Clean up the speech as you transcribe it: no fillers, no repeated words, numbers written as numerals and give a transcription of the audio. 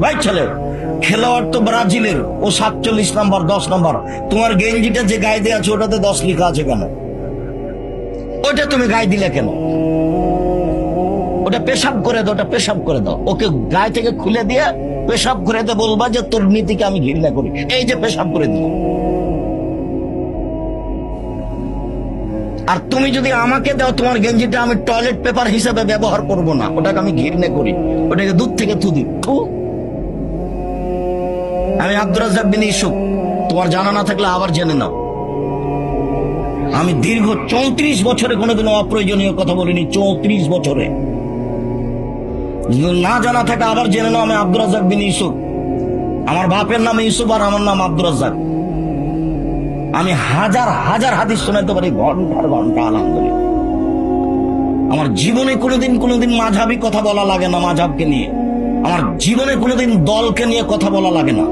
ভাই ছেলে, খেলোয়াড় তো ব্রাজিলের, ও 47 নম্বর 10 নম্বর। তোমার গেঞ্জিটা যে গায়ে দিয়ে আছে ওটাতে 10 লেখা আছে কেন? ওটা তুমি গায়ে দিলে কেন? ওটা পেশাব করে দাও, ওটা পেশাব করে দাও। ওকে গায়ে থেকে খুলে দিয়ে পেশাব করে দিয়ে বলবা যে তোর নীতিকে আমি ঘৃণা করি, এই যে পেশাব করে দিল। আর তুমি যদি আমাকে দাও তোমার গেঞ্জিটা, আমি টয়লেট পেপার হিসেবে ব্যবহার করব না, ওটাকে আমি ঘৃণা করি, ওটাকে দুধ থেকে থুদি। আমি আব্দুর রাজ্জাক বিন ইউসুফ, তোমার জানা না থাকলে আবার জেনে নাও। আমি দীর্ঘ 34 বছরে কোনোদিনও অপ্রয়োজনীয় কথা বলিনি। 34 বছরে না জানা থাকে আবার জেনে নাও। আমি আব্দুর রাজ্জাক বিন ইউসুফ, আমার বাপের নাম ইউসুফ আর আমার নাম আব্দুর রাজ্জাক। আমি হাজার হাজার হাদিস শোনাতে পারি, ঘন্টার ঘন্টা, আলহামদুলিল্লাহ। আমার জীবনে কোনোদিন মাঝহাবি কথা বলা লাগে না। মাঝহাবকে নিয়ে আমার জীবনে কোনোদিন দলকে নিয়ে কথা বলা লাগে না।